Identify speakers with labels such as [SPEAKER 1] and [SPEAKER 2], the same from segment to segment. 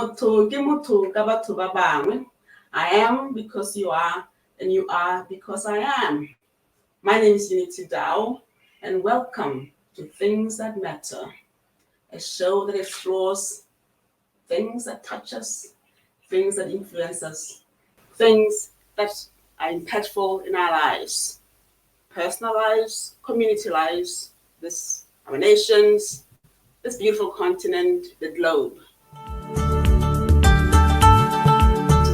[SPEAKER 1] Motho ke motho ka batho ba bangwe. I am because you are, and you are because I am. My name is Unity Dow, and welcome to Things That Matter, a show that explores things that touch us, things that influence us, things that are impactful in our lives, personal lives, community lives, our nations, this beautiful continent, the globe.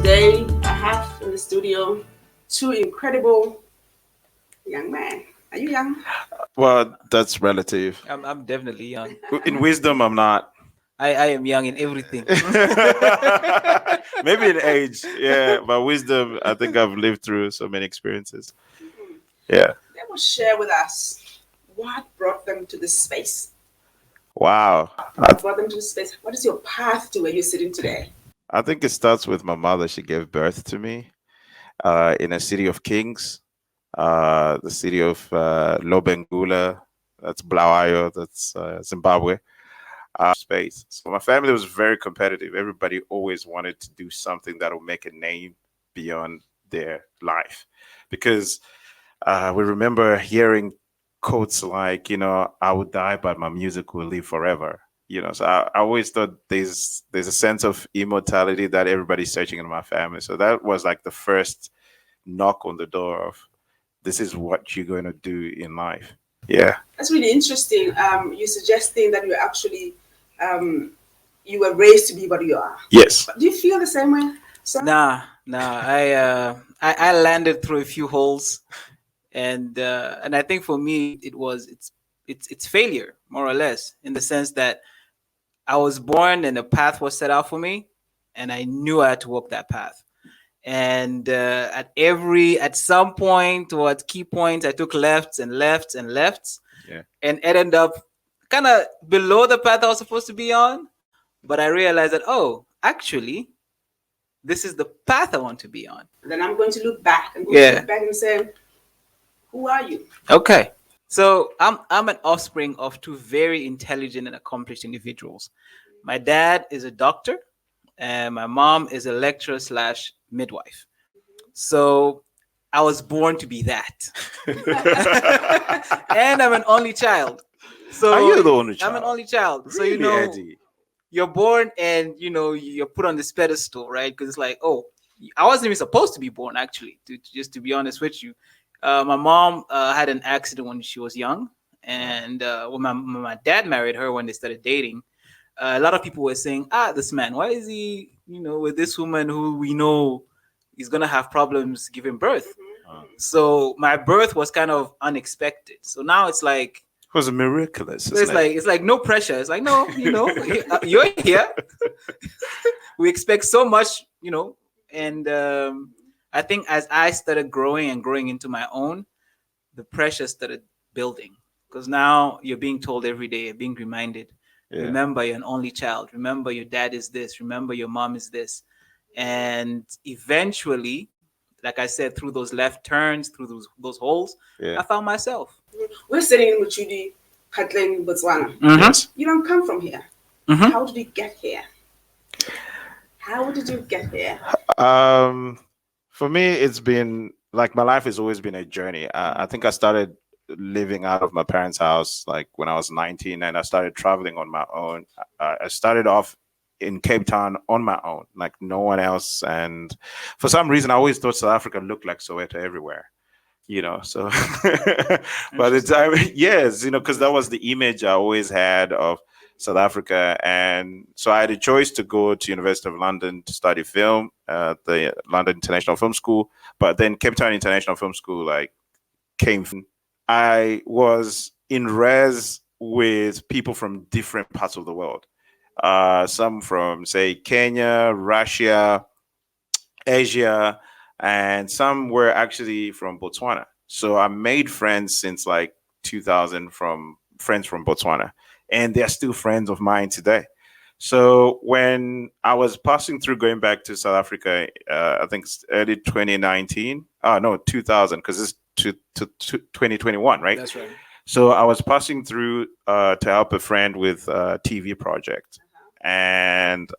[SPEAKER 1] Today, I have in the studio two incredible young men. Are you young?
[SPEAKER 2] Well, that's relative.
[SPEAKER 3] I'm definitely young.
[SPEAKER 2] In wisdom, I'm not.
[SPEAKER 3] I am young in everything.
[SPEAKER 2] Maybe in age, yeah, but wisdom, I think I've lived through so many experiences. Yeah.
[SPEAKER 1] They will share with us what brought them to this space.
[SPEAKER 2] Wow.
[SPEAKER 1] What brought them to this space? What is your path to where you're sitting today?
[SPEAKER 2] I think it starts with my mother. She gave birth to me in a city of kings, the city of Lobengula, that's Blawayo, that's Zimbabwe. Space. So my family was very competitive. Everybody always wanted to do something that will make a name beyond their life, because we remember hearing quotes like, "I would die, but my music will live forever." So I always thought there's a sense of immortality that everybody's searching in my family. So that was like the first knock on the door of, this is what you're going to do in life. Yeah.
[SPEAKER 1] That's really interesting. You're suggesting that you're actually you were raised to be what you are.
[SPEAKER 2] Yes.
[SPEAKER 1] But do you feel the same way?
[SPEAKER 3] Nah. I landed through a few holes, and I think for me it's failure, more or less, in the sense that I was born and a path was set out for me, and I knew I had to walk that path. And at some point or at key points, I took lefts and lefts and lefts, and it ended up kind of below the path I was supposed to be on. But I realized that, actually, this is the path I want to be on.
[SPEAKER 1] Then I'm going to look back and say, who are you?
[SPEAKER 3] Okay. So I'm an offspring of two very intelligent and accomplished individuals. My dad is a doctor, and my mom is a lecturer / midwife. So I was born to be that. And I'm an only child. So
[SPEAKER 2] are you the only child?
[SPEAKER 3] I'm an only child.
[SPEAKER 2] Really,
[SPEAKER 3] so
[SPEAKER 2] Eddie?
[SPEAKER 3] You're born and you're put on this pedestal, right? Because it's like, I wasn't even supposed to be born, actually, to be honest with you. My mom had an accident when she was young, and when my dad married her, when they started dating, a lot of people were saying, this man, why is he with this woman who we know is gonna have problems giving birth? So my birth was kind of unexpected. So now it's like,
[SPEAKER 2] it was miraculous.
[SPEAKER 3] It's like no pressure. It's like, no, you're here. We expect so much, and I think as I started growing into my own, the pressure started building, because now you're being told every day, you're being reminded, remember you're an only child. Remember your dad is this. Remember your mom is this. And eventually, like I said, through those left turns, through those holes, I found myself.
[SPEAKER 1] We're sitting in Muchudi, Katlen, Botswana.
[SPEAKER 2] Yes.
[SPEAKER 1] You don't come from here. How did you get here? How did you get here?
[SPEAKER 2] For me, it's been like, my life has always been a journey. I think I started living out of my parents' house like when I was 19, and I started traveling on my own. I started off in Cape Town on my own, like no one else. And for some reason, I always thought South Africa looked like Soweto everywhere. So by the time, yes, because that was the image I always had of South Africa. And so I had a choice to go to University of London to study film, the London International Film School, but then Cape Town International Film School came. I was in res with people from different parts of the world. Some from, say, Kenya, Russia, Asia, and some were actually from Botswana. So I made friends since like 2000 from friends from Botswana, and they're still friends of mine today. So when I was passing through, going back to South Africa, I think it's early 2019. No, 2000, because it's to 2021, right?
[SPEAKER 3] That's right.
[SPEAKER 2] So I was passing through to help a friend with a TV project. And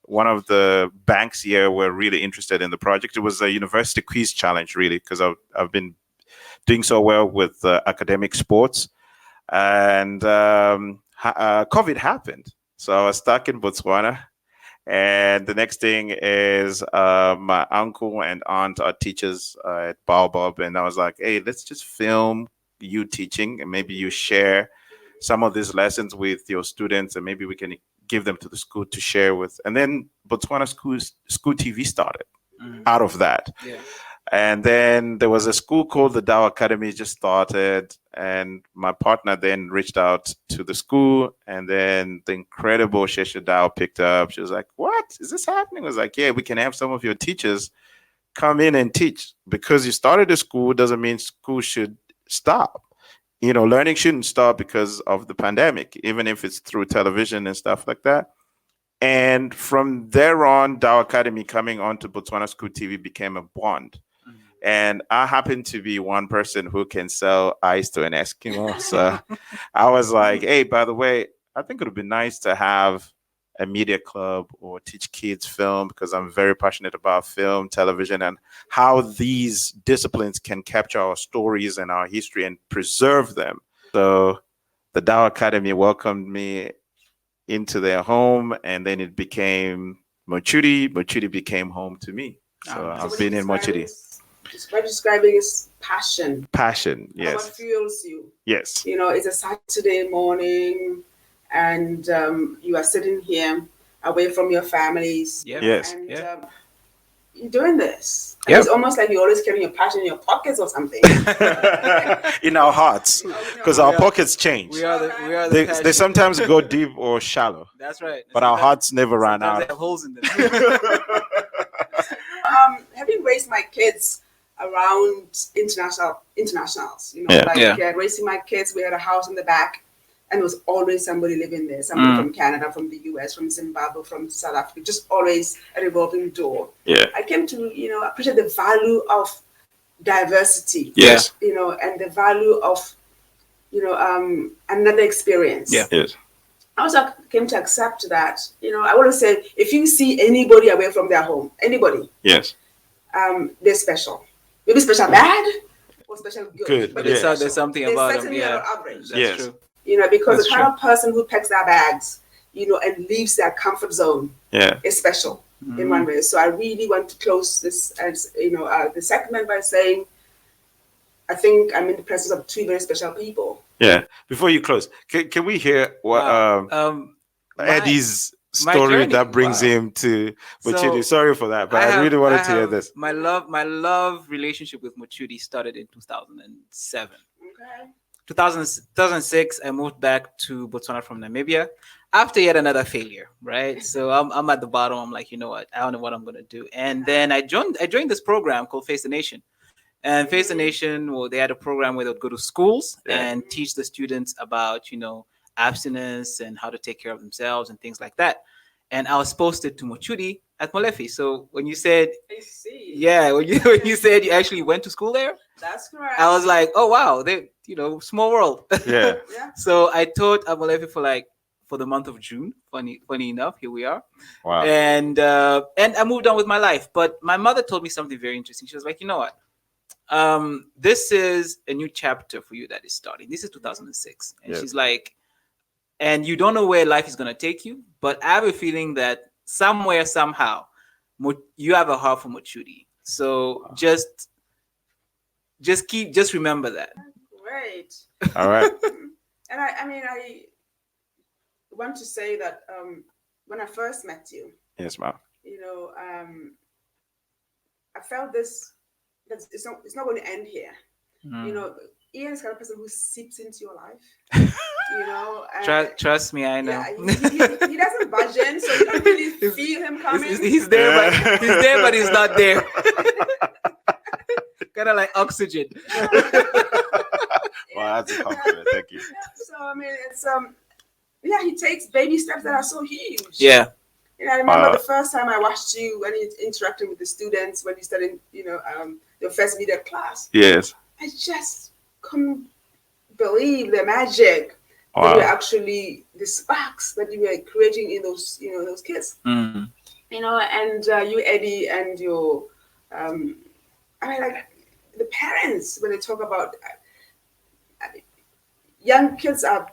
[SPEAKER 2] one of the banks here were really interested in the project. It was a university quiz challenge, really, because I've been doing so well with academic sports, and COVID happened, so I was stuck in Botswana. And the next thing is my uncle and aunt are teachers at Baobab, and I was like, "Hey, let's just film you teaching, and maybe you share some of these lessons with your students, and maybe we can give them to the school to share with." And then Botswana school TV started out of that.
[SPEAKER 3] Yeah.
[SPEAKER 2] And then there was a school called the Dow Academy just started, and my partner then reached out to the school, and then the incredible Shesha Dow picked up. She was like, "What is this happening?" I was like, "Yeah, we can have some of your teachers come in and teach. Because you started a school doesn't mean school should stop. Learning shouldn't stop because of the pandemic, even if it's through television and stuff like that." And from there on, Dow Academy coming onto Botswana School TV became a bond. And I happen to be one person who can sell ice to an Eskimo. So I was like, "Hey, by the way, I think it would be nice to have a media club or teach kids film, because I'm very passionate about film, television, and how these disciplines can capture our stories and our history and preserve them." So the Dow Academy welcomed me into their home, and then it became Mochudi. Mochudi became home to me. So I've been in Mochudi.
[SPEAKER 1] By describing is passion.
[SPEAKER 2] Passion, yes.
[SPEAKER 1] What fuels you?
[SPEAKER 2] Yes.
[SPEAKER 1] It's a Saturday morning, and you are sitting here away from your families.
[SPEAKER 3] Yeah.
[SPEAKER 2] Yes.
[SPEAKER 1] And
[SPEAKER 3] Yeah.
[SPEAKER 1] you're doing this. And
[SPEAKER 3] Yep.
[SPEAKER 1] it's almost like you're always carrying your passion in your pockets or something.
[SPEAKER 2] In our hearts, because our pockets change.
[SPEAKER 3] We are the
[SPEAKER 2] They
[SPEAKER 3] passion.
[SPEAKER 2] sometimes go deep or shallow,
[SPEAKER 3] That's right.
[SPEAKER 2] but our
[SPEAKER 3] Sometimes-
[SPEAKER 2] hearts never run
[SPEAKER 3] sometimes
[SPEAKER 2] out.
[SPEAKER 3] they have holes in them.
[SPEAKER 1] Having raised my kids around internationals,
[SPEAKER 2] Yeah.
[SPEAKER 1] raising my kids, we had a house in the back, and there was always somebody living there, somebody from Canada, from the US, from Zimbabwe, from South Africa, just always a revolving door.
[SPEAKER 2] Yeah.
[SPEAKER 1] I came to, appreciate the value of diversity.
[SPEAKER 2] Yes.
[SPEAKER 1] And the value of, another experience.
[SPEAKER 3] Yeah.
[SPEAKER 2] Yes.
[SPEAKER 1] I also came to accept that, I want to say, if you see anybody away from their home, anybody,
[SPEAKER 2] Yes.
[SPEAKER 1] they're special. Maybe special bad or special good.
[SPEAKER 2] Good,
[SPEAKER 1] But
[SPEAKER 2] yeah.
[SPEAKER 1] they're
[SPEAKER 3] There's something
[SPEAKER 1] They're
[SPEAKER 3] about them.
[SPEAKER 1] certainly
[SPEAKER 3] Yeah.
[SPEAKER 1] are average.
[SPEAKER 3] That's
[SPEAKER 2] Yes.
[SPEAKER 3] true.
[SPEAKER 1] Because
[SPEAKER 3] That's
[SPEAKER 1] the kind of person who packs their bags, and leaves their comfort zone
[SPEAKER 2] Yeah.
[SPEAKER 1] is special in one way. So I really want to close this as the segment by saying, I think I'm in the presence of two very special people.
[SPEAKER 2] Yeah. Before you close, can we hear what
[SPEAKER 3] Wow.
[SPEAKER 2] Eddie's
[SPEAKER 3] my
[SPEAKER 2] story
[SPEAKER 3] journey.
[SPEAKER 2] that brings
[SPEAKER 3] Wow.
[SPEAKER 2] him to Mochudi?
[SPEAKER 3] So,
[SPEAKER 2] Sorry for that, but I really wanted to hear this.
[SPEAKER 3] My love relationship with Mochudi started in 2007.
[SPEAKER 1] Okay.
[SPEAKER 3] 2006, I moved back to Botswana from Namibia after yet another failure, right? So I'm at the bottom. I'm like, you know what? I don't know what I'm gonna do. And then I joined this program called Face the Nation. And Face the Nation, well, they had a program where they would go to schools and teach the students about, abstinence and how to take care of themselves and things like that. And I was posted to Mochudi at Molefi. So when you said,
[SPEAKER 1] I see.
[SPEAKER 3] when you said you actually went to school there,
[SPEAKER 1] That's correct.
[SPEAKER 3] I was like, oh wow, they, small world.
[SPEAKER 2] Yeah.
[SPEAKER 1] Yeah.
[SPEAKER 3] So I taught at Molefi for the month of June. Funny enough, here we are.
[SPEAKER 2] Wow.
[SPEAKER 3] And I moved on with my life. But my mother told me something very interesting. She was like, you know what? This is a new chapter for you that is starting. This is 2006. And
[SPEAKER 2] Yeah.
[SPEAKER 3] she's like, and you don't know where life is going to take you, but I have a feeling that somewhere, somehow, you have a heart for Mochudi. So just remember that.
[SPEAKER 1] Great.
[SPEAKER 2] All right.
[SPEAKER 1] And I want to say that when I first met you,
[SPEAKER 2] Yes, ma'am.
[SPEAKER 1] I felt this, that it's not going to end here. Ian is the kind of person who seeps into your life. And
[SPEAKER 3] Trust me, I know.
[SPEAKER 1] Yeah, he doesn't budge in, so you don't really feel him coming.
[SPEAKER 3] He's there, but he's not there. Kind of like oxygen.
[SPEAKER 2] Wow, that's a compliment. Thank you.
[SPEAKER 1] So it's he takes baby steps that are so huge.
[SPEAKER 3] Yeah.
[SPEAKER 1] I remember the first time I watched you when you interacting with the students when you studied, your first video class.
[SPEAKER 2] Yes.
[SPEAKER 1] I just couldn't believe the magic
[SPEAKER 4] That were
[SPEAKER 2] Wow.
[SPEAKER 4] actually the sparks that you were creating in those, those kids.
[SPEAKER 3] Mm.
[SPEAKER 4] And you, Eddie, and your, I mean, like the parents, when they talk about young kids are,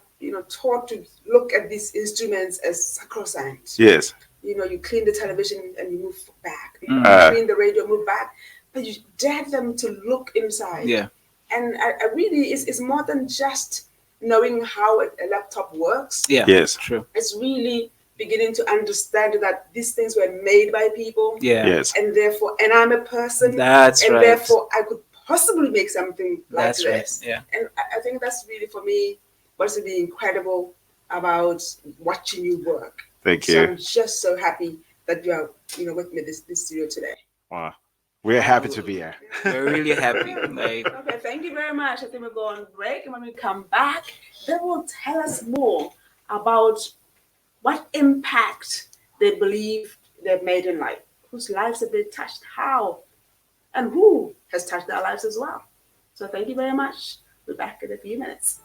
[SPEAKER 4] taught to look at these instruments as sacrosanct.
[SPEAKER 2] Yes.
[SPEAKER 4] You clean the television and you move back. You
[SPEAKER 3] Mm.
[SPEAKER 4] clean the radio, move back. But you dare them to look inside.
[SPEAKER 3] Yeah.
[SPEAKER 4] And I really, it's more than just knowing how a laptop works.
[SPEAKER 3] Yeah.
[SPEAKER 2] Yes.
[SPEAKER 3] True.
[SPEAKER 4] It's really beginning to understand that these things were made by people.
[SPEAKER 3] Yeah.
[SPEAKER 2] Yes.
[SPEAKER 4] And therefore, and I'm a person.
[SPEAKER 3] That's
[SPEAKER 4] and
[SPEAKER 3] right.
[SPEAKER 4] therefore, I could possibly make something like
[SPEAKER 3] That's right.
[SPEAKER 4] this.
[SPEAKER 3] Yeah.
[SPEAKER 4] And I think that's really, for me, what's really incredible about watching you work.
[SPEAKER 2] Thank
[SPEAKER 4] So
[SPEAKER 2] you.
[SPEAKER 4] I'm just so happy that you are, with me this studio today.
[SPEAKER 2] Wow. We're happy to be here.
[SPEAKER 3] We're really happy. Like,
[SPEAKER 4] Okay, thank you very much. I think we'll go on break, and when we come back, they will tell us more about what impact they believe they've made in life, whose lives have they touched, how, and who has touched their lives as well. So thank you very much. We'll be back in a few minutes.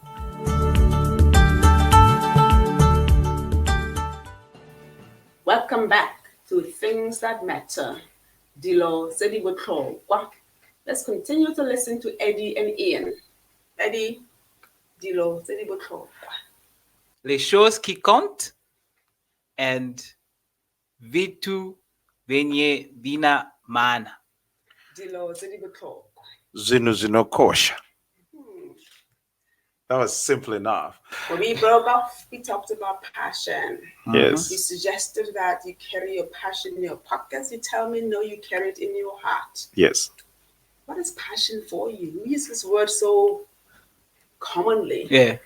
[SPEAKER 4] Welcome back to Things That Matter. Dilo Sedi Botlhokwa. Let's continue to listen to Eddie and Ian. Eddie, Dilo Sedi Botlhokwa.
[SPEAKER 3] les choses qui comptent and vitu venye vina maana.
[SPEAKER 4] Dilo Sedi Botlhokwa.
[SPEAKER 2] Zinu kosha. That was simple enough.
[SPEAKER 4] When we broke off, we talked about passion.
[SPEAKER 2] Yes.
[SPEAKER 4] You suggested that you carry your passion in your pockets. You tell me, no, you carry it in your heart.
[SPEAKER 2] Yes.
[SPEAKER 4] What is passion for you? We use this word so commonly.
[SPEAKER 3] Yeah.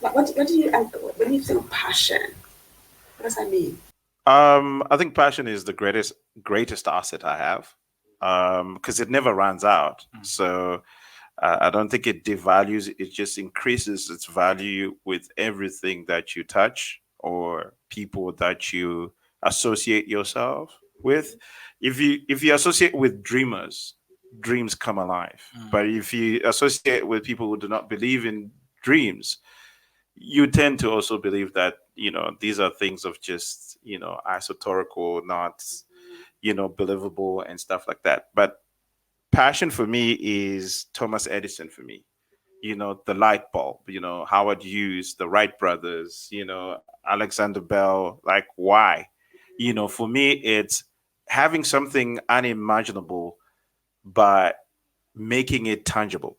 [SPEAKER 4] What do you, when you think of passion, what does that mean?
[SPEAKER 2] I think passion is the greatest asset I have. Because it never runs out. So I don't think it devalues, it just increases its value with everything that you touch or people that you associate yourself with. If you associate with dreamers, dreams come alive. But if you associate with people who do not believe in dreams, you tend to also believe that, these are things of just, esoterical, not, believable and stuff like that. But passion for me is Thomas Edison for me. The light bulb, Howard Hughes, the Wright brothers, Alexander Bell. Like, why? For me, it's having something unimaginable, but making it tangible.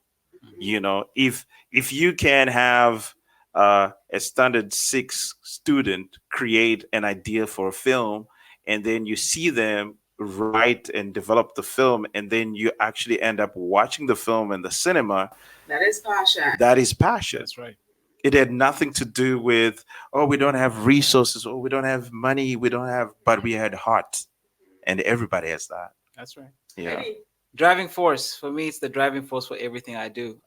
[SPEAKER 2] If you can have a standard 6 student create an idea for a film, and then you see them write and develop the film, and then you actually end up watching the film in the cinema.
[SPEAKER 4] That is passion.
[SPEAKER 2] That is passion.
[SPEAKER 3] That's right.
[SPEAKER 2] It had nothing to do with, we don't have resources, or we don't have money, but we had heart, and everybody has that.
[SPEAKER 3] That's right.
[SPEAKER 2] Yeah.
[SPEAKER 3] Driving force for me, it's the driving force for everything I do.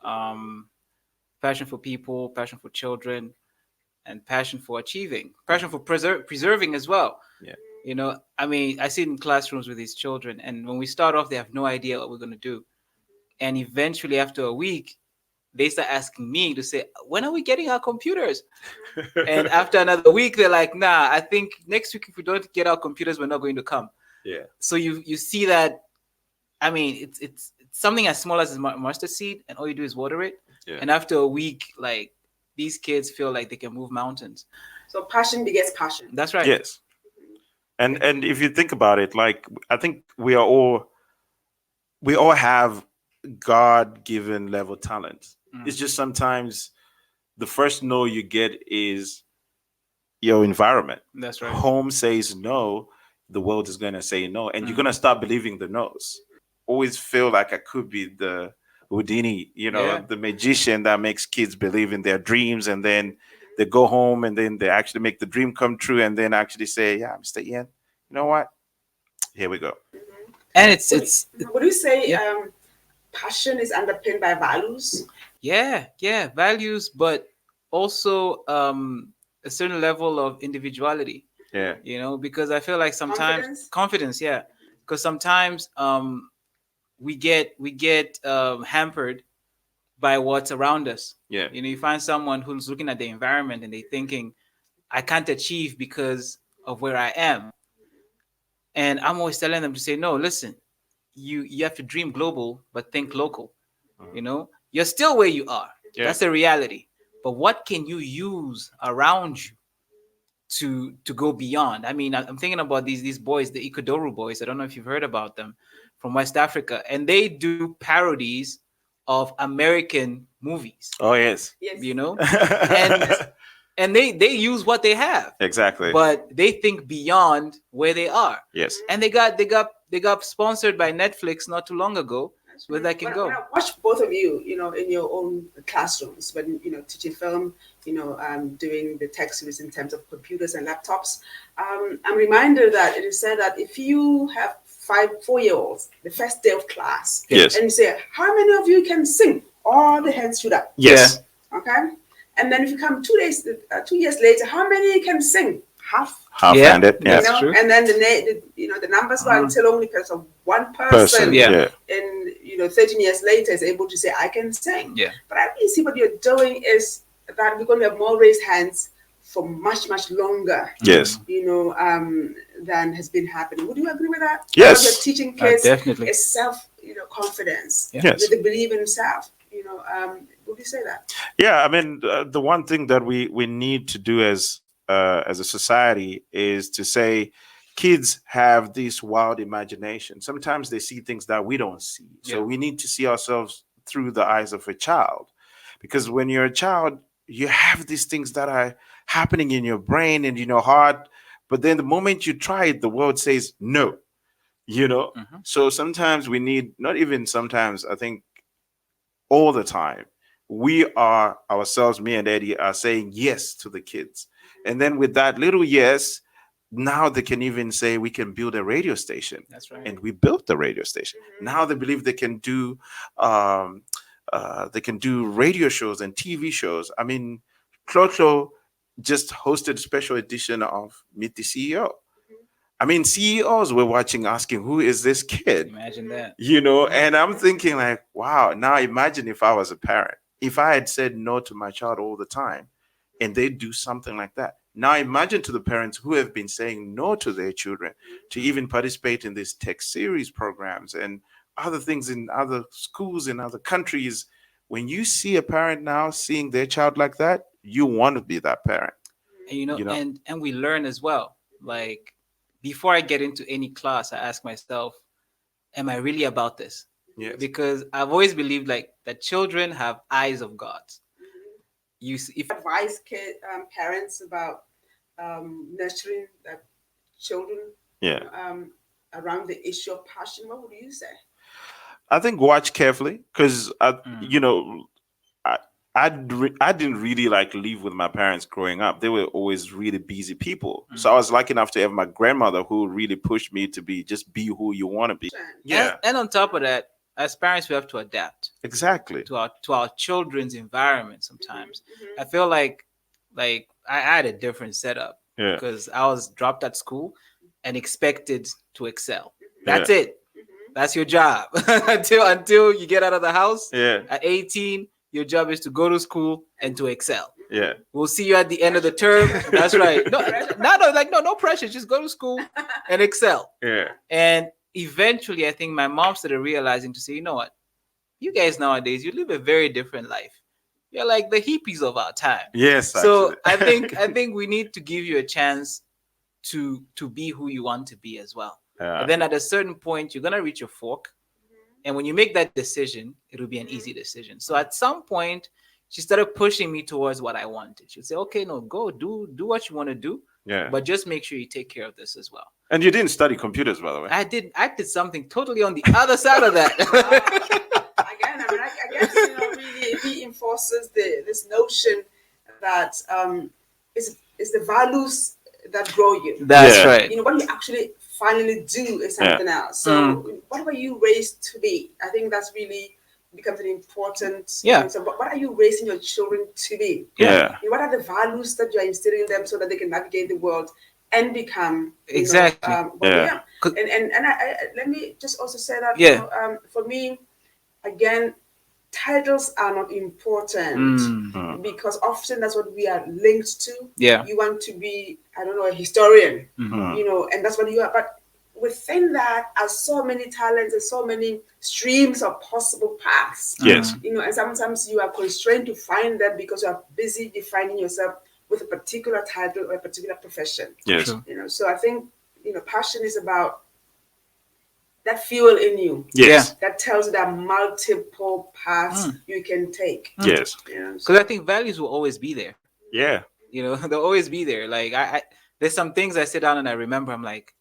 [SPEAKER 3] Passion for people, passion for children, and passion for achieving, passion for preserving as well.
[SPEAKER 2] Yeah.
[SPEAKER 3] I sit in classrooms with these children, and when we start off, they have no idea what we're going to do. And eventually, after a week, they start asking me to say, when are we getting our computers? And after another week, they're like, nah, I think next week, if we don't get our computers, we're not going to come.
[SPEAKER 2] Yeah.
[SPEAKER 3] So you see that, it's something as small as a mustard seed, and all you do is water it.
[SPEAKER 2] Yeah.
[SPEAKER 3] And after a week, like, these kids feel like they can move mountains.
[SPEAKER 4] So passion begets passion.
[SPEAKER 3] That's right.
[SPEAKER 2] Yes. And if you think about it, like, I think we all have God-given level talent. It's just sometimes the first no you get is your environment.
[SPEAKER 3] That's right.
[SPEAKER 2] Home says no, the world is going to say no, and you're going to start believing the no's. Always feel like I could be the Houdini, the magician that makes kids believe in their dreams, and then they go home and then they actually make the dream come true, and then actually say, yeah, Mr. Ian, you know what? Here we go.
[SPEAKER 3] And it's
[SPEAKER 4] would you say passion is underpinned by values?
[SPEAKER 3] Yeah, values, but also a certain level of individuality.
[SPEAKER 2] Yeah.
[SPEAKER 3] Because I feel like sometimes confidence, yeah. Because sometimes we get hampered by what's around us.
[SPEAKER 2] Yeah.
[SPEAKER 3] You know, you find someone who's looking at the environment and they're thinking, I can't achieve because of where I am. And I'm always telling them to say, no, listen, you have to dream global, but think local. You know, you're still where you are.
[SPEAKER 2] Yeah.
[SPEAKER 3] That's the reality. But what can you use around you to go beyond? I mean, I'm thinking about these boys, the Ikodoru boys. I don't know if you've heard about them from West Africa, and they do parodies of American movies.
[SPEAKER 2] Oh yes.
[SPEAKER 4] Yes.
[SPEAKER 3] You know, and they use what they have,
[SPEAKER 2] Exactly.
[SPEAKER 3] but they think beyond where they are.
[SPEAKER 2] Yes.
[SPEAKER 3] And they got sponsored by Netflix not too long ago, where they can
[SPEAKER 4] When
[SPEAKER 3] go.
[SPEAKER 4] I watch both of you, in your own classrooms, when teaching film, doing the tech series in terms of computers and laptops, I'm reminded that it is said that if you have 4-year-olds, the first day of class,
[SPEAKER 2] Yes.
[SPEAKER 4] and you say, how many of you can sing? All the hands shoot up.
[SPEAKER 2] Yes.
[SPEAKER 4] Okay. And then if you come 2 years later, how many can sing? Half.
[SPEAKER 2] Half-handed.
[SPEAKER 3] Yeah.
[SPEAKER 2] Yes.
[SPEAKER 3] That's true.
[SPEAKER 4] And then the numbers go until only because of one person.
[SPEAKER 2] Person.
[SPEAKER 3] Yeah.
[SPEAKER 4] And 13 years later is able to say, I can sing.
[SPEAKER 3] Yeah.
[SPEAKER 4] But I really see what you're doing is that we're going to have more raised hands for much, much longer.
[SPEAKER 2] Yes.
[SPEAKER 4] Than has been happening. Would you agree with that?
[SPEAKER 2] Yes.
[SPEAKER 4] What you're teaching kids
[SPEAKER 3] Definitely.
[SPEAKER 4] is self, confidence.
[SPEAKER 3] Yeah.
[SPEAKER 2] Yes.
[SPEAKER 4] They believe in self. Would you say that?
[SPEAKER 2] Yeah, I mean, the one thing that we need to do as a society is to say kids have this wild imagination. Sometimes they see things that we don't see. So
[SPEAKER 3] Yeah.
[SPEAKER 2] we need to see ourselves through the eyes of a child. Because when you're a child, you have these things that are happening in your brain and in your heart. But then the moment you try it, the world says no.
[SPEAKER 3] Mhm.
[SPEAKER 2] So sometimes we need, not even sometimes, I think all the time, we are ourselves, me and Eddie, are saying yes to the kids. And then with that little yes, now they can even say we can build a radio station.
[SPEAKER 3] That's right.
[SPEAKER 2] And we built the radio station. Now they believe they can do radio shows and TV shows. I mean, Clotho just hosted a special edition of Meet the CEO. I mean, CEOs were watching, asking, who is this kid?
[SPEAKER 3] Imagine that.
[SPEAKER 2] And I'm thinking like, wow, now imagine if I was a parent, if I had said no to my child all the time and they do something like that. Now imagine to the parents who have been saying no to their children to even participate in these tech series programs and other things in other schools in other countries. When you see a parent now seeing their child like that, you want to be that parent.
[SPEAKER 3] And and we learn as well. Like, before I get into any class, I ask myself, am I really about this?
[SPEAKER 2] Yes.
[SPEAKER 3] Because I've always believed like that children have eyes of God. If
[SPEAKER 4] Advise parents about nurturing their children
[SPEAKER 2] Yeah.
[SPEAKER 4] around the issue of passion, what would you say?
[SPEAKER 2] I think watch carefully because I didn't really like live with my parents growing up. They were always really busy people. So I was lucky enough to have my grandmother who really pushed me to be who you want to be. Yeah,
[SPEAKER 3] and on top of that, as parents, we have to adapt
[SPEAKER 2] exactly.
[SPEAKER 3] to our children's environment. Sometimes I feel like I had a different setup
[SPEAKER 2] Yeah.
[SPEAKER 3] because I was dropped at school and expected to excel. That's it. That's your job until you get out of the house.
[SPEAKER 2] Yeah.
[SPEAKER 3] At 18, your job is to go to school and to excel.
[SPEAKER 2] Yeah.
[SPEAKER 3] We'll see you at the end of the term. That's right. No pressure. Just go to school and excel.
[SPEAKER 2] Yeah.
[SPEAKER 3] And eventually, I think my mom started realizing to say, you know what? You guys nowadays, you live a very different life. You're like the hippies of our time.
[SPEAKER 2] Yes.
[SPEAKER 3] So
[SPEAKER 2] actually.
[SPEAKER 3] I think we need to give you a chance to be who you want to be as well.
[SPEAKER 2] Yeah.
[SPEAKER 3] And then at a certain point, you're gonna reach your fork. And when you make that decision, it'll be an easy decision. So at some point, she started pushing me towards what I wanted. She'd say, okay, no, go do what you want to do.
[SPEAKER 2] Yeah.
[SPEAKER 3] But just make sure you take care of this as well.
[SPEAKER 2] And you didn't study computers, by the way.
[SPEAKER 3] I did something totally on the other side of that.
[SPEAKER 4] Again, I guess really reinforces this notion that it's the values that grow you.
[SPEAKER 3] That's
[SPEAKER 2] Yeah.
[SPEAKER 3] right.
[SPEAKER 4] What you actually finally do is something else. So what were you raised to be? I think that's really becomes an important.
[SPEAKER 3] Yeah.
[SPEAKER 4] So what are you raising your children to be?
[SPEAKER 2] Yeah.
[SPEAKER 4] What are the values that you are instilling in them so that they can navigate the world and become
[SPEAKER 3] Exactly.
[SPEAKER 4] what they are? And I let me just also say that
[SPEAKER 3] Yeah.
[SPEAKER 4] for me, again, titles are not important
[SPEAKER 3] Mm.
[SPEAKER 4] because often that's what we are linked to.
[SPEAKER 3] Yeah.
[SPEAKER 4] You want to be, I don't know, a historian,
[SPEAKER 3] Mhm.
[SPEAKER 4] you know, and that's what you are. But within that are so many talents and so many streams of possible paths.
[SPEAKER 2] Yes.
[SPEAKER 4] You know, and sometimes you are constrained to find them because you are busy defining yourself with a particular title or a particular profession.
[SPEAKER 2] Yes.
[SPEAKER 3] True.
[SPEAKER 4] You know, so I think, you know, passion is about that fuel in you
[SPEAKER 2] Yes.
[SPEAKER 4] that tells you that multiple paths you can take.
[SPEAKER 2] Yes.
[SPEAKER 4] You know,
[SPEAKER 3] Because I think values will always be there.
[SPEAKER 2] Yeah.
[SPEAKER 3] You know, they'll always be there. Like I there's some things I sit down and I remember. I'm like,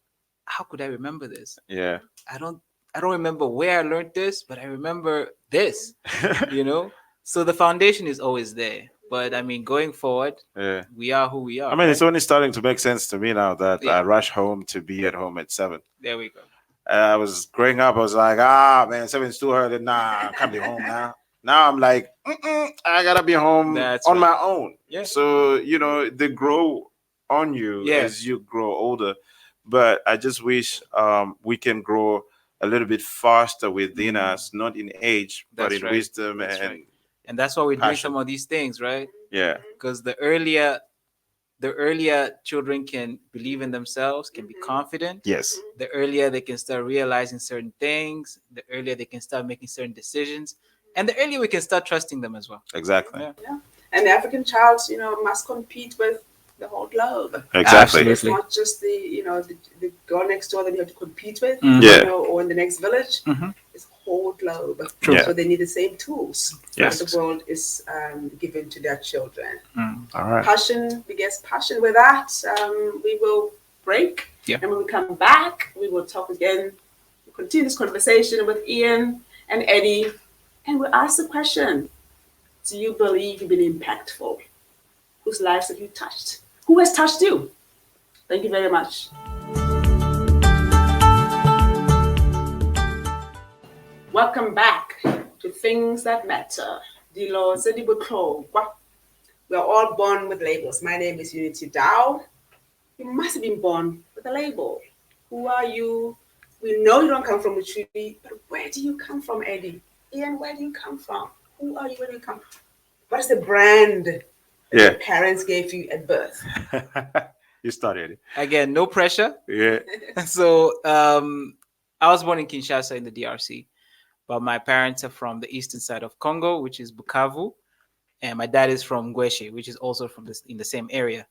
[SPEAKER 3] how could I remember this?
[SPEAKER 2] Yeah.
[SPEAKER 3] I don't remember where I learned this, but I remember this. You know, so the foundation is always there. But I mean, going forward,
[SPEAKER 2] Yeah.
[SPEAKER 3] we are who we are.
[SPEAKER 2] I mean, it's
[SPEAKER 3] right?
[SPEAKER 2] only starting to make sense to me now that
[SPEAKER 3] Yeah.
[SPEAKER 2] I rush home to be at home at 7.
[SPEAKER 3] There we go.
[SPEAKER 2] I was growing up, I was like, man, 7's too early. Nah, I can't be home now. Now I'm like, I gotta be home
[SPEAKER 3] That's
[SPEAKER 2] on
[SPEAKER 3] right.
[SPEAKER 2] my own.
[SPEAKER 3] Yeah.
[SPEAKER 2] So, you know, they grow on you
[SPEAKER 3] Yeah.
[SPEAKER 2] as you grow older. But I just wish we can grow a little bit faster within us, not in age, but
[SPEAKER 3] That's
[SPEAKER 2] in
[SPEAKER 3] right.
[SPEAKER 2] wisdom
[SPEAKER 3] That's
[SPEAKER 2] and
[SPEAKER 3] right. And that's why we're doing
[SPEAKER 2] passion.
[SPEAKER 3] some of these things, right?
[SPEAKER 2] yeah.
[SPEAKER 3] Because the earlier children can believe in themselves, can be confident,
[SPEAKER 2] Yes.
[SPEAKER 3] the earlier they can start realizing certain things, the earlier they can start making certain decisions, and the earlier we can start trusting them as well.
[SPEAKER 2] Exactly.
[SPEAKER 3] Yeah.
[SPEAKER 4] Yeah. And the African child, you know, must compete with the whole globe.
[SPEAKER 2] Exactly.
[SPEAKER 3] Absolutely.
[SPEAKER 4] It's not just the, you know, the girl next door that you have to compete with,
[SPEAKER 3] Mhm.
[SPEAKER 2] Yeah.
[SPEAKER 4] you know, or in the next village.
[SPEAKER 3] Mhm.
[SPEAKER 4] It's whole globe.
[SPEAKER 2] True. Yeah.
[SPEAKER 4] So they need the same tools
[SPEAKER 2] Yes.
[SPEAKER 4] that the world is given to their children.
[SPEAKER 2] All right.
[SPEAKER 4] Passion begets passion. With that, we will break.
[SPEAKER 3] Yeah.
[SPEAKER 4] And when we come back, we will talk again, we'll continue this conversation with Ian and Eddie. And we'll ask the question, do you believe you've been impactful? Whose lives have you touched? Who has touched you? Thank you very much. Welcome back to Things That Matter. Dilo Zedibutlo. We are all born with labels. My name is Unity Dow. You must have been born with a label. Who are you? We know you don't come from Uchiri, but where do you come from, Eddie? Ian, where do you come from? Who are you? Where do you come from? What is the brand that
[SPEAKER 2] Yeah.
[SPEAKER 4] your parents gave you at birth?
[SPEAKER 2] You started.
[SPEAKER 3] Again, no pressure.
[SPEAKER 2] Yeah.
[SPEAKER 3] So I was born in Kinshasa in the DRC, but my parents are from the eastern side of Congo, which is Bukavu, and my dad is from Ngweshe, which is also from in the same area.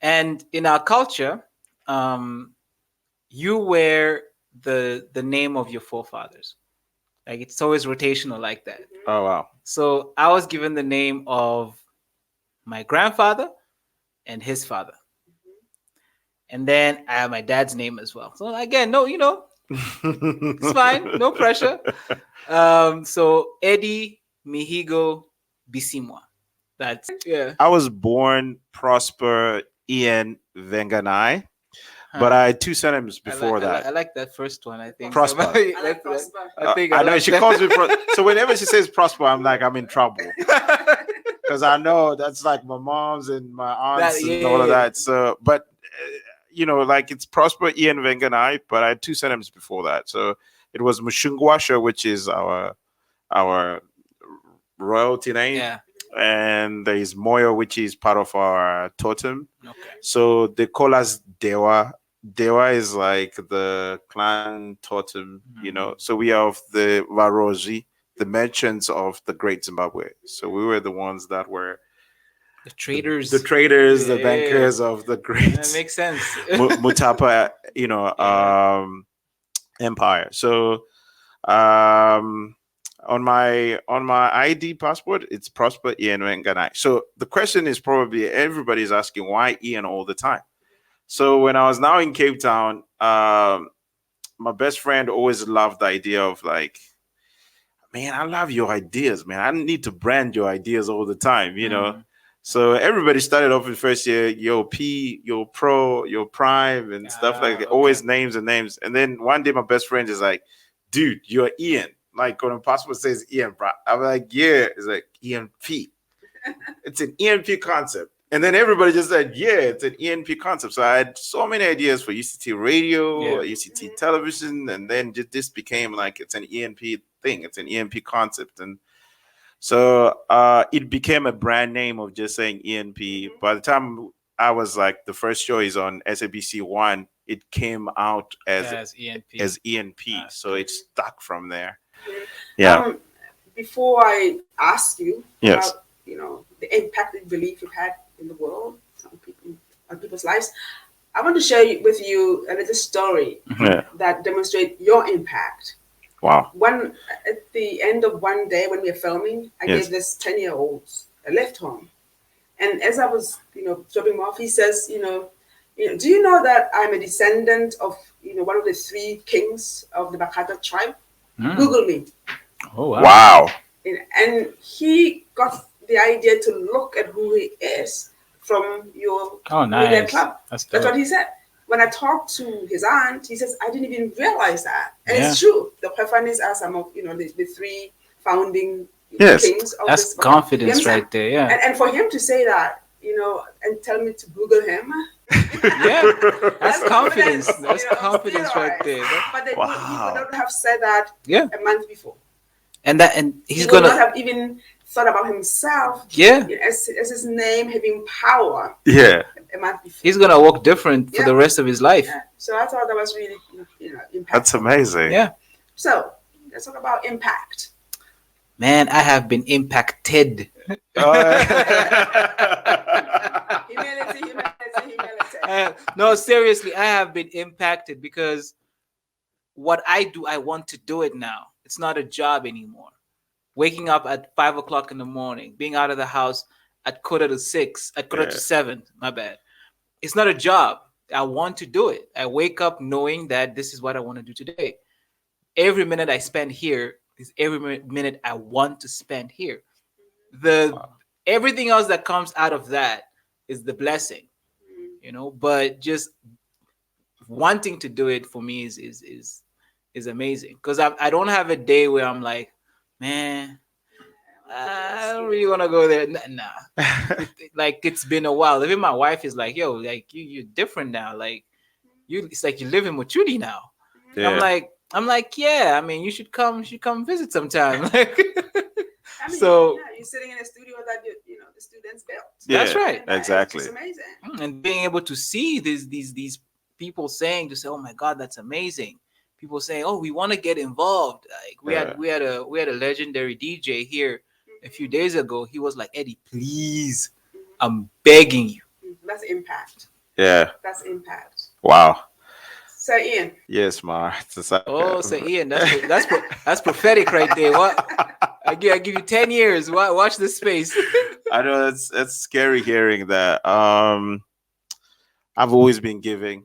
[SPEAKER 3] And in our culture, you wear the name of your forefathers. Like it's always rotational like that.
[SPEAKER 2] Oh wow.
[SPEAKER 3] So I was given the name of my grandfather and his father. And then I have my dad's name as well. So again, no, you know, it's fine, no pressure. So Eddie Mihigo Bisimwa. That's yeah.
[SPEAKER 2] I was born Prosper Ian Venganai, but I had 2 surnames before that.
[SPEAKER 3] I like that first one. I think
[SPEAKER 2] Prosper.
[SPEAKER 4] I like Prosper.
[SPEAKER 3] I
[SPEAKER 2] I know
[SPEAKER 3] like
[SPEAKER 2] she
[SPEAKER 3] that.
[SPEAKER 2] calls me so whenever she says Prosper, I'm like, I'm in trouble. Because I know that's like my mom's and my aunts and all of that. So, but you know, like it's Prosper Ian Venganai, but I had 2 surnames before that. So it was Mushungwasha, which is our royalty name.
[SPEAKER 3] Yeah.
[SPEAKER 2] And there is Moyo, which is part of our totem.
[SPEAKER 3] Okay.
[SPEAKER 2] So they call us Dewa. Dewa is like the clan totem, you know. So we are of the Varoji, the merchants of the Great Zimbabwe. So we were the ones that were
[SPEAKER 3] The traders.
[SPEAKER 2] the traders, the
[SPEAKER 3] Yeah.
[SPEAKER 2] bankers of the Great
[SPEAKER 3] That makes sense.
[SPEAKER 2] Mutapa, you know,
[SPEAKER 3] Yeah.
[SPEAKER 2] empire. So on my ID passport, it's Prosper Ian Wenganai. So the question is probably everybody's asking why Ian all the time. So when I was now in Cape Town, my best friend always loved the idea of like, man, I love your ideas, man. I need to brand your ideas all the time, you know. So everybody started off in first year, yo P, yo Pro, yo Prime, and stuff like that.
[SPEAKER 3] Okay.
[SPEAKER 2] Always names and names. And then one day my best friend is like, dude, you're Ian. Like on the passport says Ian, bro. I'm like, yeah. It's like EMP. It's an EMP concept. And then everybody just said, yeah, it's an ENP concept. So I had so many ideas for UCT radio, UCT television, and then just this became like it's an ENP thing. It's an ENP concept. And So it became a brand name of just saying ENP. By the time I was like the first show is on SABC One, it came out
[SPEAKER 3] As ENP.
[SPEAKER 2] as ENP.
[SPEAKER 3] Ah,
[SPEAKER 2] So it stuck from there.
[SPEAKER 4] Mhm.
[SPEAKER 2] Yeah.
[SPEAKER 4] Before I ask you
[SPEAKER 2] Yes.
[SPEAKER 4] about the impact that you believe you've had in the world, on people's lives, I want to share with you a little story
[SPEAKER 2] Yeah.
[SPEAKER 4] that demonstrates your impact.
[SPEAKER 2] Wow.
[SPEAKER 4] One at the end of one day when we were filming, I
[SPEAKER 2] Yes.
[SPEAKER 4] gave this 10-year-old a lift home, and as I was dropping him off, he says, do you know that I'm a descendant of one of the three kings of the Bakata tribe?
[SPEAKER 3] Mm.
[SPEAKER 4] Google me.
[SPEAKER 3] Oh wow.
[SPEAKER 2] Wow.
[SPEAKER 4] And he got the idea to look at who he is from your
[SPEAKER 3] Oh,
[SPEAKER 4] Millionaire
[SPEAKER 3] nice.
[SPEAKER 4] Club.
[SPEAKER 3] That's
[SPEAKER 4] That's what
[SPEAKER 3] dope.
[SPEAKER 4] he said. When I talked to his aunt, he says, I didn't even realize that. And
[SPEAKER 3] Yeah.
[SPEAKER 4] it's true. The Prefanis are some of the three founding
[SPEAKER 2] Yes.
[SPEAKER 4] kings of
[SPEAKER 3] That's
[SPEAKER 4] this.
[SPEAKER 3] confidence
[SPEAKER 4] You understand?
[SPEAKER 3] right there. Yeah.
[SPEAKER 4] And for him to say that, and tell me to Google him.
[SPEAKER 3] Yeah. That's confidence.
[SPEAKER 4] confidence,
[SPEAKER 3] That's confidence right
[SPEAKER 4] steroids.
[SPEAKER 3] there.
[SPEAKER 4] But he
[SPEAKER 2] Wow.
[SPEAKER 4] would not have said that
[SPEAKER 3] Yeah.
[SPEAKER 4] a month before.
[SPEAKER 3] And
[SPEAKER 4] He
[SPEAKER 3] he's
[SPEAKER 4] would not
[SPEAKER 3] gonna.
[SPEAKER 4] have even thought about himself
[SPEAKER 3] Yeah.
[SPEAKER 4] as his name having power
[SPEAKER 2] Yeah.
[SPEAKER 4] a month before.
[SPEAKER 3] He's gonna walk different for
[SPEAKER 4] Yeah.
[SPEAKER 3] the rest of his life.
[SPEAKER 4] Yeah. So I thought that was really impactful.
[SPEAKER 2] That's amazing.
[SPEAKER 3] Yeah.
[SPEAKER 4] So let's talk about impact.
[SPEAKER 3] Man, I have been impacted.
[SPEAKER 4] Humility.
[SPEAKER 3] No, seriously, I have been impacted because what I do, I want to do it now. It's not a job anymore. Waking up at 5 o'clock in the morning, being out of the house at quarter to 6, at quarter to 7. My bad. It's not a job. I want to do it. I wake up knowing that this is what I want to do today. Every minute I spend here is every minute I want to spend here. Everything else that comes out of that is the blessing, But just wanting to do it for me is amazing because I don't have a day where I'm like, man, I don't really want to go there. Nah. Like it's been a while. Even my wife is like, yo, like you're different now. Like it's like you live in Machudi now.
[SPEAKER 2] Yeah.
[SPEAKER 3] I'm like, yeah. I mean, you should come visit sometime.
[SPEAKER 4] You're sitting in a studio that the students built.
[SPEAKER 3] That's right.
[SPEAKER 2] Exactly.
[SPEAKER 4] It's amazing.
[SPEAKER 3] And being able to see these people saying to say, oh my God, that's amazing. People saying, oh, we want to get involved. Like we had a legendary DJ here a few days ago. He was like, Eddie, please, I'm begging you.
[SPEAKER 4] That's impact.
[SPEAKER 2] Yeah.
[SPEAKER 4] That's impact.
[SPEAKER 2] Wow.
[SPEAKER 4] So Ian.
[SPEAKER 2] Yes, Mar.
[SPEAKER 3] Oh, so Ian, that's prophetic right there. What? I give you 10 years. Watch this space.
[SPEAKER 2] I know it's scary hearing that. I've always been giving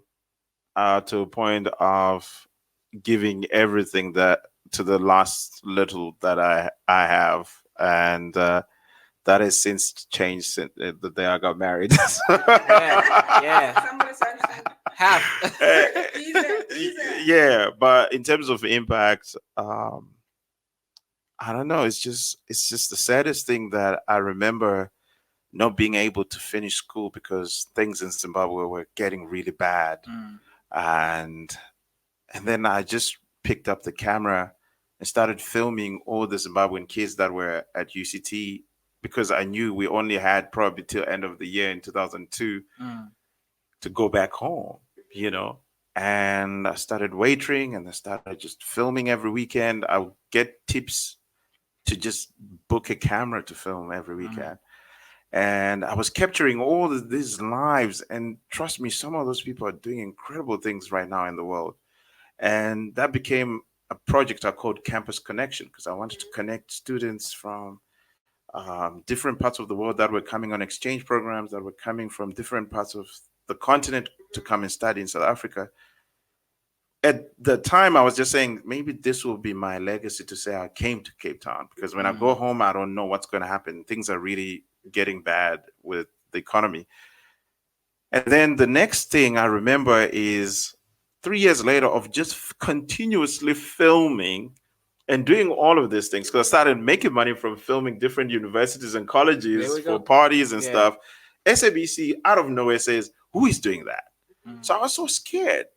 [SPEAKER 2] to a point of giving everything that to the last little that I have, and that has since changed since the day I got married.
[SPEAKER 3] Yeah. Half.
[SPEAKER 2] Yeah, but in terms of impact, I don't know. It's just the saddest thing that I remember not being able to finish school because things in Zimbabwe were getting really bad, and then I just picked up the camera and started filming all the Zimbabwean kids that were at UCT because I knew we only had probably till end of the year in 2002 to go back home, And I started waitering and I started just filming every weekend. I would get tips to just book a camera to film every weekend. And I was capturing all these lives. And trust me, some of those people are doing incredible things right now in the world. And that became a project I called Campus Connection because I wanted to connect students from different parts of the world that were coming on exchange programs, that were coming from different parts of the continent to come and study in South Africa. At the time, I was just saying, maybe this will be my legacy to say I came to Cape Town because when I go home, I don't know what's going to happen. Things are really getting bad with the economy. And then the next thing I remember is 3 years later of just continuously filming and doing all of these things because I started making money from filming different universities and colleges for parties and stuff. SABC out of nowhere says, who is doing that? So I was so scared,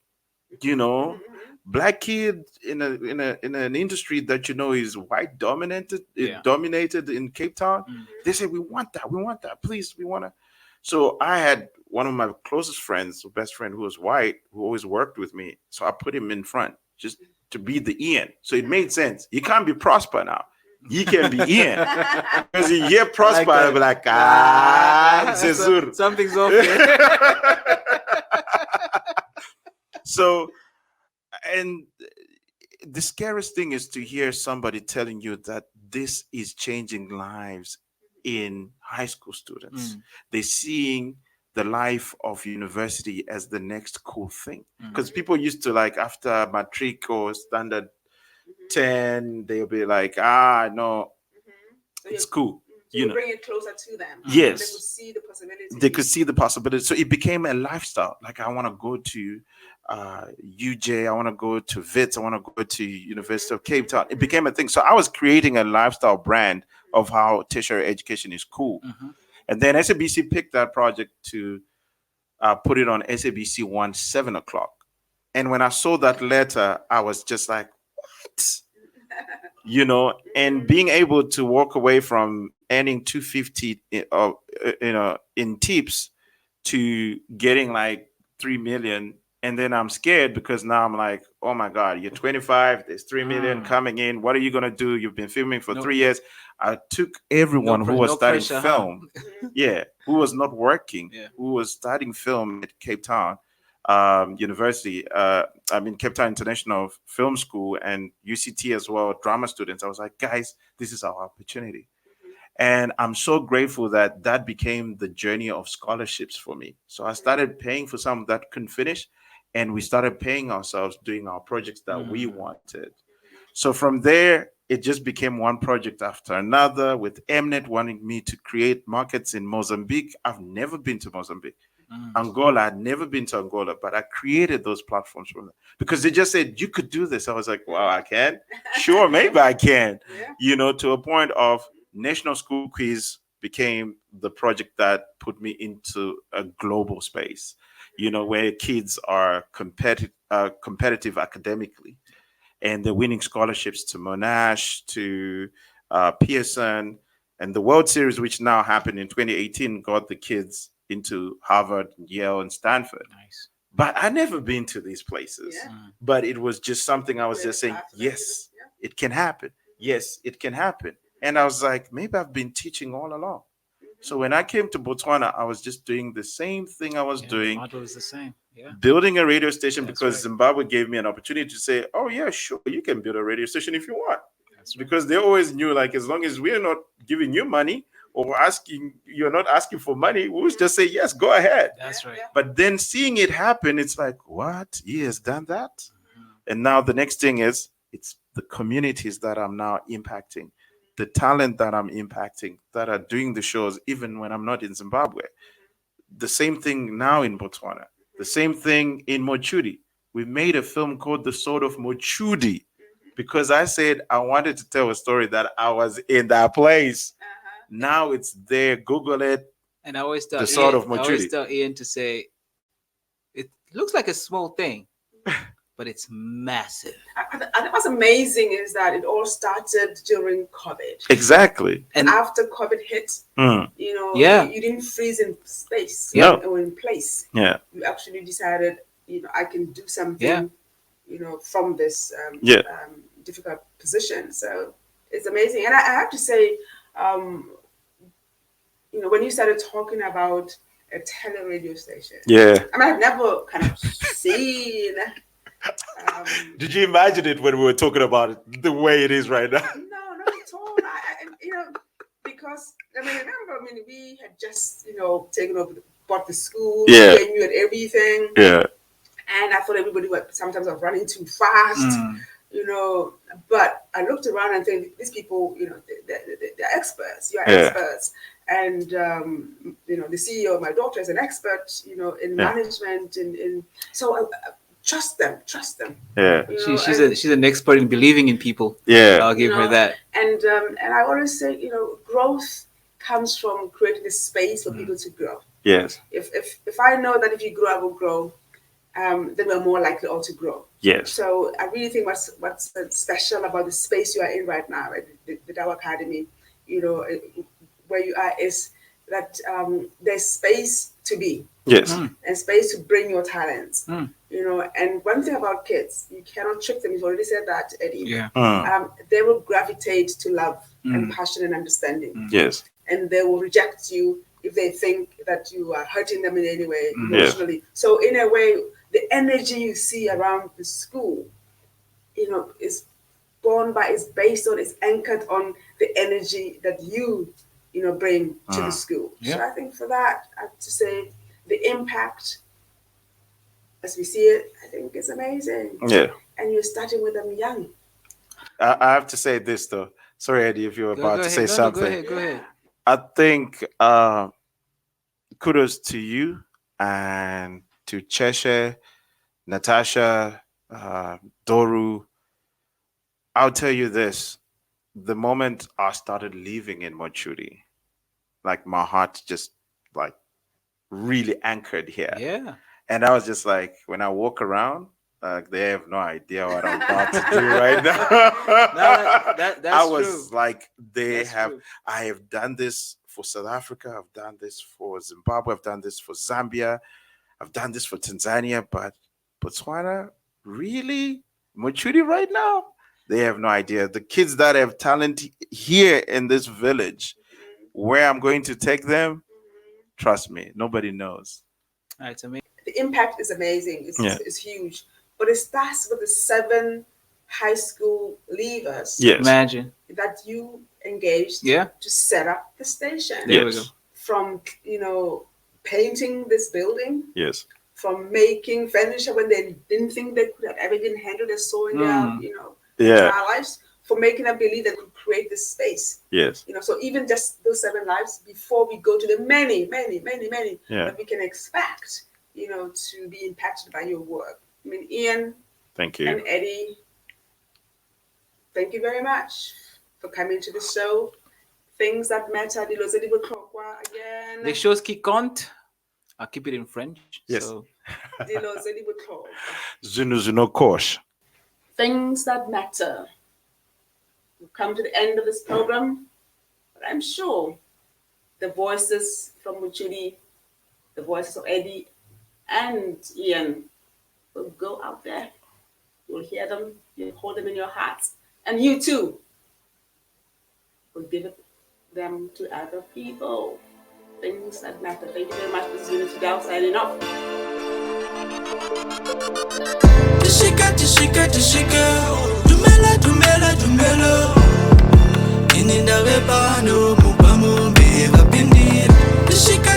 [SPEAKER 2] black kid in an industry that is white dominated, dominated in Cape Town. They say we want that, please, we want to. So I had one of my closest friends, best friend, who was white, who always worked with me. So I put him in front just to be the Ian. So it made sense. He can't be Prosper now. He can be Ian. Because he hear Prosper, I'll be like, Zezur.
[SPEAKER 3] Something's off here.
[SPEAKER 2] So, and the scariest thing is to hear somebody telling you that this is changing lives in high school students. They're seeing the life of university as the next cool thing. Because people used to, like, after matric or standard 10, they'll be like, no, it's cool.
[SPEAKER 4] So you bring it closer to them.
[SPEAKER 2] Yes.
[SPEAKER 4] They could see the possibility.
[SPEAKER 2] They could see the possibility. So it became a lifestyle. Like, I want to go to UJ, I want to go to Wits, I want to go to University of Cape Town. It became a thing. So I was creating a lifestyle brand of how tertiary education is cool. And then SABC picked that project to put it on SABC 1, 7 o'clock. And when I saw that letter, I was just like, what? And being able to walk away from earning 250 in tips to getting like 3 million. And then I'm scared because now I'm like, oh my God, you're 25, there's 3 million coming in. What are you going to do? You've been filming for 3 years. I took everyone who was studying film, who was not working, who was studying film at Cape Town University, Cape Town International Film School and UCT as well, drama students. I was like, guys, this is our opportunity. And I'm so grateful that became the journey of scholarships for me. So I started paying for some that couldn't finish, and we started paying ourselves doing our projects that we wanted. So from there, it just became one project after another, with Mnet wanting me to create markets in Mozambique. I've never been to Mozambique. Angola, I'd never been to Angola, but I created those platforms for them because they just said, you could do this. I was like, wow, I can? Sure, maybe I can. To a point of National School Quiz became the project that put me into a global space, where kids are competitive academically. And they're winning scholarships to Monash, to Pearson, and the World Series, which now happened in 2018, got the kids into Harvard, Yale, and Stanford.
[SPEAKER 3] Nice.
[SPEAKER 2] But I'd never been to these places. But it was just something I was just saying, yes, it can happen. Yes, it can happen. And I was like, maybe I've been teaching all along. So when I came to Botswana, I was just doing the same thing I was doing.
[SPEAKER 3] The model is the same.
[SPEAKER 2] Building a radio station.
[SPEAKER 3] That's
[SPEAKER 2] because
[SPEAKER 3] right.
[SPEAKER 2] Zimbabwe gave me an opportunity to say, oh yeah, sure, you can build a radio station if you want.
[SPEAKER 3] That's right.
[SPEAKER 2] Because they always knew, like, as long as we're not giving you money or you're not asking for money, we'll just say, yes, go ahead.
[SPEAKER 3] That's right.
[SPEAKER 2] But then seeing it happen, it's like, what? He has done that? And now the next thing is, it's the communities that I'm now impacting, the talent that I'm impacting, that are doing the shows, even when I'm not in Zimbabwe. The same thing now in Botswana. The same thing in Mochudi. We made a film called The Sword of Mochudi because I said I wanted to tell a story that I was in that place. Now it's there. Google it.
[SPEAKER 3] And I always tell
[SPEAKER 2] The Sword of
[SPEAKER 3] I always
[SPEAKER 2] Mochudi.
[SPEAKER 3] tell Ian to say, it looks like a small thing, but it's massive.
[SPEAKER 4] I think what's amazing is that it all started during COVID.
[SPEAKER 2] Exactly.
[SPEAKER 3] And
[SPEAKER 4] After COVID hit, you didn't freeze in space or in place.
[SPEAKER 2] Yeah.
[SPEAKER 4] You actually decided, I can do something, from this difficult position. So it's amazing. And I have to say, when you started talking about a tele radio station, I've never kind of seen.
[SPEAKER 2] Did you imagine it when we were talking about it the way it is right now?
[SPEAKER 4] No, not at all. Because remember, we had just taken over, bought the school, we knew everything, and I thought everybody was sometimes running too fast, But I looked around and think these people, they're experts. You're experts. And the CEO of my daughter is an expert, in management, so trust them.
[SPEAKER 2] Yeah,
[SPEAKER 3] she's an expert in believing in people.
[SPEAKER 2] Yeah,
[SPEAKER 3] I'll give her that.
[SPEAKER 4] And I always say, growth comes from creating a space for people to grow.
[SPEAKER 2] Yes.
[SPEAKER 4] If I know that if you grow, I will grow, then we're more likely all to grow.
[SPEAKER 2] Yes.
[SPEAKER 4] So I really think what's special about the space you are in right now, right, the Dow Academy, where you are, is that there's space to be.
[SPEAKER 2] Yes.
[SPEAKER 4] And space to bring your talents. And one thing about kids, you cannot trick them. You've already said that, Eddie.
[SPEAKER 3] Yeah.
[SPEAKER 4] They will gravitate to love and passion and understanding.
[SPEAKER 2] Yes.
[SPEAKER 4] And they will reject you if they think that you are hurting them in any way emotionally.
[SPEAKER 2] Yes.
[SPEAKER 4] So in a way, the energy you see around the school, is based on, is anchored on the energy that you bring to the school.
[SPEAKER 3] Yeah.
[SPEAKER 4] So I think for that, I have to say the impact, as we see it, I think is amazing.
[SPEAKER 2] Yeah.
[SPEAKER 4] And you're starting with them young.
[SPEAKER 2] I have to say this though. Sorry, Eddie, if you were about to say something.
[SPEAKER 3] Go ahead.
[SPEAKER 2] I think kudos to you and to Cheshe, Natasha, Doru. I'll tell you this. The moment I started living in Mochudi, like my heart just like really anchored here.
[SPEAKER 3] Yeah.
[SPEAKER 2] And I was just like, when I walk around, they have no idea what I'm about to do right now.
[SPEAKER 3] That's
[SPEAKER 2] I was
[SPEAKER 3] true.
[SPEAKER 2] like,
[SPEAKER 3] That's true.
[SPEAKER 2] I have done this for South Africa. I've done this for Zimbabwe. I've done this for Zambia. I've done this for Tanzania. But Botswana, really? Mochudi right now? They have no idea. The kids that have talent here in this village, where I'm going to take them, trust me, nobody knows.
[SPEAKER 3] It's amazing.
[SPEAKER 4] The impact is amazing. It's huge. But it starts with the 7 high school leavers
[SPEAKER 2] Yes.
[SPEAKER 3] Imagine.
[SPEAKER 4] that you engaged
[SPEAKER 3] Yeah.
[SPEAKER 4] to set up the station.
[SPEAKER 3] There we
[SPEAKER 2] Yes.
[SPEAKER 3] go.
[SPEAKER 4] From, painting this building,
[SPEAKER 2] Yes.
[SPEAKER 4] from making furniture when they didn't think they could have ever been handled as so in their,
[SPEAKER 2] Yeah.
[SPEAKER 4] entire lives, for making them believe they could create this space.
[SPEAKER 2] Yes.
[SPEAKER 4] So even just those 7 lives before we go to the many, many, many, many
[SPEAKER 2] Yeah.
[SPEAKER 4] that we can expect, to be impacted by your work. I mean, Ian
[SPEAKER 2] Thank
[SPEAKER 4] and
[SPEAKER 2] you.
[SPEAKER 4] Eddie, thank you very much for coming to the show. Things that matter. Again.
[SPEAKER 3] Les choses qui comptent. I'll keep it in French.
[SPEAKER 2] Yes.
[SPEAKER 3] So
[SPEAKER 2] Zuno Kosh.
[SPEAKER 4] Things that matter. We've come to the end of this program, but I'm sure the voices from Muchudi, the voices of Eddie and Ian will go out there. You'll hear them, you'll hold them in your hearts, and you too will give them to other people. Things that matter. Thank you very much. This is Unity Dow signing off.
[SPEAKER 5] Tishika, dumela. Ininda webano, mupamo, bega pindi. Tishika.